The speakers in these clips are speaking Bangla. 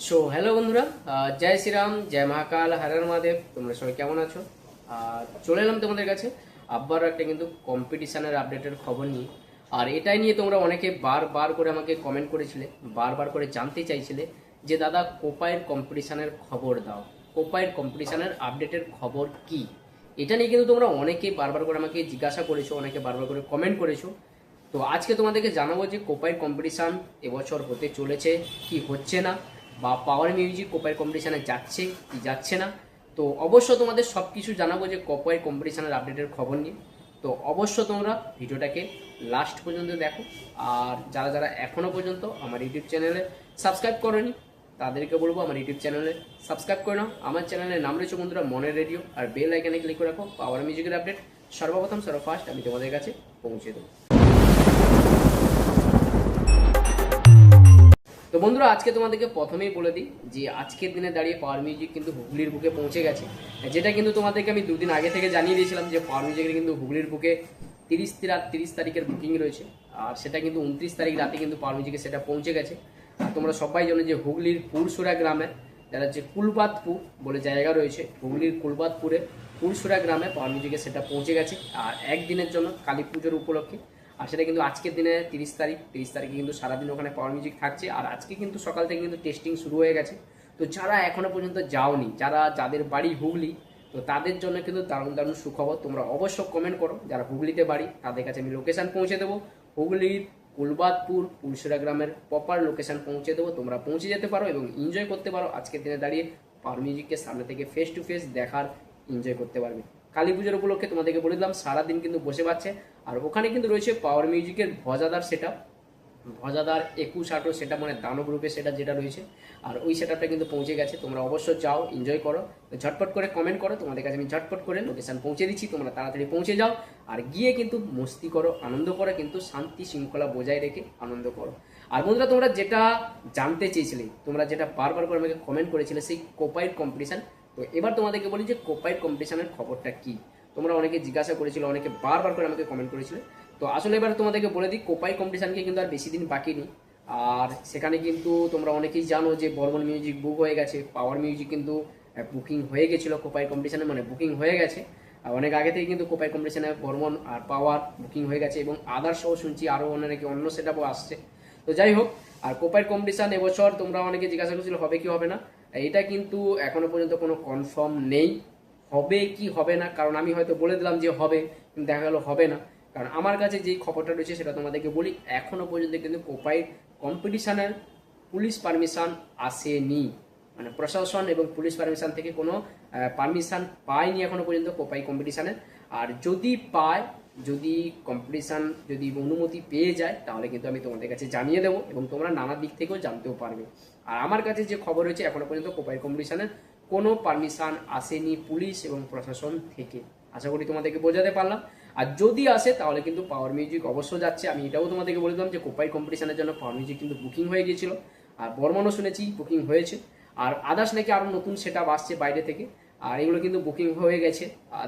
সো হ্যালো বন্ধুরা, জয় শ্রীরাম, জয় মহাকাল, হর হর মহাদেব। তোমরা সবাই কেমন আছো? চলে এলাম তোমাদের কাছে আবার একটা কিন্তু কম্পিটিশনের আপডেটের খবর নিয়ে। আর এটাই নিয়ে তোমরা অনেকে বারবার করে আমাকে কমেন্ট করেছিলে, বারবার করে জানতে চাইছিলে যে দাদা কোপাইয়ের কম্পিটিশনের খবর দাও, কোপাইয়ের কম্পিটিশনের আপডেটের খবর কি। এটা নিয়ে কিন্তু তোমরা অনেকে বারবার করে আমাকে জিজ্ঞাসা করেছো, অনেকে বারবার করে কমেন্ট করেছো। তো আজকে তোমাদেরকে জানাবো যে কোপাইয়ের কম্পিটিশান এবছর হতে চলেছে কি হচ্ছে না, বা পাওয়ার মিউজিক কোপাইয়ের কম্পিটিশানে যাচ্ছে কি যাচ্ছে না। তো অবশ্য তোমাদের সব কিছু জানাবো যে কোপাইয়ের কম্পিটিশানের আপডেটের খবর নিয়ে। তো অবশ্য তোমরা ভিডিওটাকে লাস্ট পর্যন্ত দেখো। আর যারা যারা এখনও পর্যন্ত আমার ইউটিউব চ্যানেলে সাবস্ক্রাইব করোনি তাদেরকে বলবো আমার ইউটিউব চ্যানেলে সাবস্ক্রাইব করে নাও। আমার চ্যানেলের নাম রয়েছে বন্ধুরা মনের রেডিও, আর বেল আইকনে ক্লিক করে রাখো। পাওয়ার মিউজিকের আপডেট সর্বপ্রথম সর্বফার্স্ট আমি তোমাদের কাছে পৌঁছে দেবো। তো বন্ধুরা, আজকে তোমাদেরকে প্রথমেই বলে দিই যে আজকের দিনে দাঁড়িয়ে পাওয়ার মিউজিক কিন্তু হুগলির বুকে পৌঁছে গেছে। যেটা কিন্তু তোমাদেরকে আমি দুদিন আগে থেকে জানিয়ে দিয়েছিলাম যে পাওয়ার মিউজিকের কিন্তু হুগলির বুকে 30 তারিখের বুকিং রয়েছে। আর সেটা কিন্তু 29 তারিখ রাতে কিন্তু পাওয়ার মিউজিকে সেটা পৌঁছে গেছে। আর তোমরা সবাই জানো যে হুগলির পুরসুরা গ্রামে যারা যে কুলবাদপুর বলে জায়গা রয়েছে, হুগলির কুলবাদপুরে পুরসুরা গ্রামে পাওয়ার মিউজিকে সেটা পৌঁছে গেছে। আর একদিনের জন্য কালী পুজোর উপলক্ষে। আর সেটা কিন্তু আজকের দিনে 30 তারিখে কিন্তু সারাদিন ওখানে পাওয়ার মিউজিক থাকছে। আর আজকে কিন্তু সকাল থেকে কিন্তু টেস্টিং শুরু হয়ে গেছে। তো যারা এখনো পর্যন্ত যাওনি, যাদের বাড়ি হুগলি, তো তাদের জন্য কিন্তু দারুণ দারুণ সুখবর। তোমরা অবশ্য কমেন্ট করো যারা হুগলিতে বাড়ি, তাদের কাছে আমি লোকেশন পৌঁছে দেবো। হুগলির কুলবাদপুর পুলসুরা গ্রামের প্রপার লোকেশন পৌঁছে দেবো। তোমরা পৌঁছে যেতে পারো এবং এনজয় করতে পারো। আজকের দিনে দাঁড়িয়ে পাওয়ার মিউজিককে সামনে থেকে ফেস টু ফেস দেখার এনজয় করতে পারবে। কালী পুজোর উপলক্ষে তোমাদেরকে বলে দিলাম সারাদিন কিন্তু বসে পাচ্ছে। আর ওখানে কিন্তু রয়েছে পাওয়ার মিউজিকের ভজাদার সেটআপ, ভজাদার 21 সেটা মানে দানব রূপে সেটা যেটা রয়েছে। আর ওই সেটআপটা কিন্তু পৌঁছে গেছে। তোমরা অবশ্যই যাও, এনজয় করো, ঝটপট করে কমেন্ট করো। তোমাদের কাছে আমি ঝটপট করে লোকেশন পৌঁছে দিচ্ছি, তোমরা তাড়াতাড়ি পৌঁছে যাও। আর গিয়ে কিন্তু মস্তি করো, আনন্দ করো, কিন্তু শান্তি শৃঙ্খলা বজায় রেখে আনন্দ করো। আর বন্ধুরা, তোমরা যেটা জানতে চেয়েছিলে, তোমরা যেটা বারবার করে আমাকে কমেন্ট করেছিলে সেই কোপাইয়ের কম্পিটিশন, তো এবার তোমাদেরকে বলি যে কোপাইয়ের কম্পিটিশনের খবরটা কি। তোমরা অনেকে জিজ্ঞাসা করেছিল, অনেকে বারবার করে আমাকে কমেন্ট করেছিল। তো আসলে এবার তোমাদেরকে বলে দিই কোপাই কম্পিটিশনকে কিন্তু আর বেশি দিন বাকি নেই। আর সেখানে কিন্তু তোমরা অনেকেই জানো যে বর্মন মিউজিক বুক হয়ে গেছে, পাওয়ার মিউজিক কিন্তু বুকিং হয়ে গেছিলো কোপাই কম্পিটিশনে, মানে বুকিং হয়ে গেছে। আর অনেক আগে থেকে কিন্তু কোপাই কম্পিটিশনে বর্মন আর পাওয়ার বুকিং হয়ে গেছে এবং আদার্সও শুনছি আরও অনেকে অন্য সেটআপও আসছে। তো যাই হোক, আর কোপাই কম্পিটিশন এবছর তোমরা অনেকে জিজ্ঞাসা করছিল হবে কি হবে না, এটা কিন্তু এখনো পর্যন্ত কোনো কনফার্ম নেই হবে কি হবে না। কারণ আমি হয়তো বলে দিলাম যে হবে, কিন্তু দেখা গেলো হবে না। কারণ আমার কাছে যেই খবরটা রয়েছে সেটা তোমাদেরকে বলি, এখনো পর্যন্ত কিন্তু কোপাই কম্পিটিশনের পুলিশ পারমিশন আসেনি, মানে প্রশাসন এবং পুলিশ পারমিশন থেকে কোনো পারমিশন পায়নি এখনো পর্যন্ত কোপাই কম্পিটিশনের। আর যদি পায়, যদি কম্পিটিশান যদি অনুমতি পেয়ে যায়, তাহলে কিন্তু আমি তোমাদের কাছে জানিয়ে দেবো এবং তোমরা নানা দিক থেকেও জানতেও পারবে। আর আমার কাছে যে খবর রয়েছে এখনো পর্যন্ত কোপাই কম্পিটিশনের কোনো পারমিশন আসেনি পুলিশ এবং প্রশাসন থেকে। আশা করি তোমাদেরকে বোঝাতে পারলাম। আর যদি আসে তাহলে কিন্তু পাওয়ার মিউজিক অবশ্য যাচ্ছে। আমি এটাও তোমাদেরকে বলে দিলাম যে কোপাই কম্পিটিশনের জন্য পাওয়ার মিউজিক কিন্তু বুকিং হয়ে গিয়েছিল। আর বর্মনও শুনেছি বুকিং হয়েছে। আর আদার্স নাকি আরও নতুন সেটআপ আসছে বাইরে থেকে, আর এগুলো কিন্তু বুকিং হয়ে গেছে।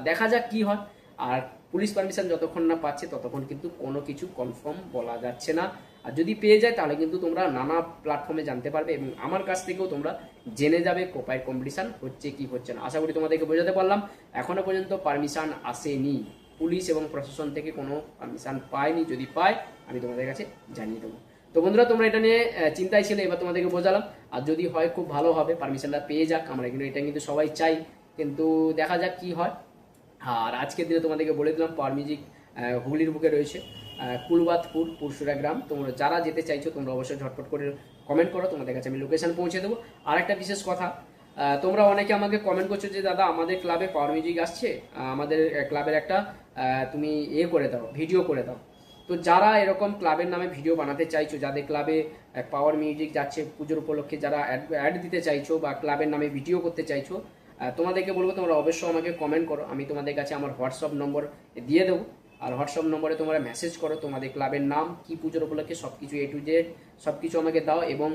দেখা যাক কি হয়। আর পুলিশ পারমিশন যতক্ষণ না পাচ্ছে ততক্ষণ কিন্তু কোনো কিছু কনফার্ম বলা যাচ্ছে না। আর যদি পেয়ে যায় তাহলে কিন্তু তোমরা নানা প্ল্যাটফর্মে জানতে পারবে এবং আমার কাছ থেকেও তোমরা জেনে যাবে কোপাই কম্পিটিশন হচ্ছে কি হচ্ছে না। আশা করি তোমাদেরকে বোঝাতে পারলাম। এখনো পর্যন্ত পারমিশন আসেনি, পুলিশ এবং প্রশাসন থেকে কোনো পারমিশন পায়নি। যদি পায় আমি তোমাদের কাছে জানিয়ে দেবো। তো বন্ধুরা, তোমরা এটা নিয়ে চিন্তায় ছিলে, এবার তোমাদেরকে বোঝালাম। আর যদি হয় খুব ভালো হবে, পারমিশনটা পেয়ে যাক, আমরা কিন্তু এটা কিন্তু সবাই চাই, কিন্তু দেখা যাক কি হয়। আর আজকের দিনে তোমাদেরকে বলে দিলাম পাওয়ার মিউজিক হুগলির বুকে রয়েছে কুলবাদপুর পুরসুরা গ্রাম। তোমরা যারা যেতে চাইছো তোমরা অবশ্যই ঝটপট করে কমেন্ট করো, তোমাদের কাছে আমি লোকেশন পৌঁছে দেবো। আর একটা বিশেষ কথা, তোমরা অনেকে আমাকে কমেন্ট করছো যে দাদা আমাদের ক্লাবে পাওয়ার মিউজিক আসছে, আমাদের ক্লাবের একটা তুমি করে দাও, ভিডিও করে দাও। তো যারা এরকম ক্লাবের নামে ভিডিও বানাতে চাইছো, যাদের ক্লাবে পাওয়ার মিউজিক যাচ্ছে পুজোর উপলক্ষে, যারা অ্যাড দিতে চাইছো বা ক্লাবের নামে ভিডিও করতে চাইছো, তোমাদেরকে বলবো তোমরা অবশ্যই আমাকে কমেন্ট করো। আমি তোমাদের কাছে আমার হোয়াটসঅ্যাপ নম্বর দিয়ে দেবো। আর হোয়াটসঅ্যাপ নম্বরে তোমরা মেসেজ করো তোমাদের ক্লাবের নাম কি, পুজোর উপলক্ষে সব কিছু A to Z সব কিছু আমাকে দাও এবং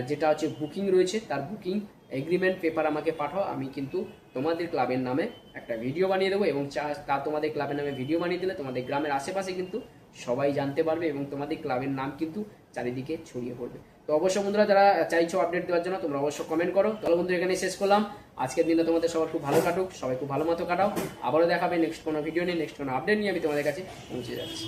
যেটা হচ্ছে বুকিং রয়েছে তার বুকিং এগ্রিমেন্ট পেপার আমাকে পাঠাও। আমি কিন্তু তোমাদের ক্লাবের নামে একটা ভিডিও বানিয়ে দেবো এবং তা তোমাদের ক্লাবের নামে ভিডিও বানিয়ে দিলে তোমাদের গ্রামের আশেপাশে কিন্তু সবাই জানতে পারবে এবং তোমাদের ক্লাবের নাম কিন্তু চারিদিকে ছড়িয়ে পড়বে। তো অবশ্যই বন্ধুরা যারা চাইছো আপডেট দেওয়ার জন্য তোমরা অবশ্যই কমেন্ট করো। তাহলে বন্ধু এখানে শেষ করলাম। আজকের দিনটা তোমাদের সবার খুব ভালো কাটুক, সবাই খুব ভালো মতো কাটাও। আবারও দেখাবে নেক্সট কোনো ভিডিও নিয়ে, নেক্সট কোনো আপডেট নিয়ে আমি তোমাদের কাছে পৌঁছে যাচ্ছি।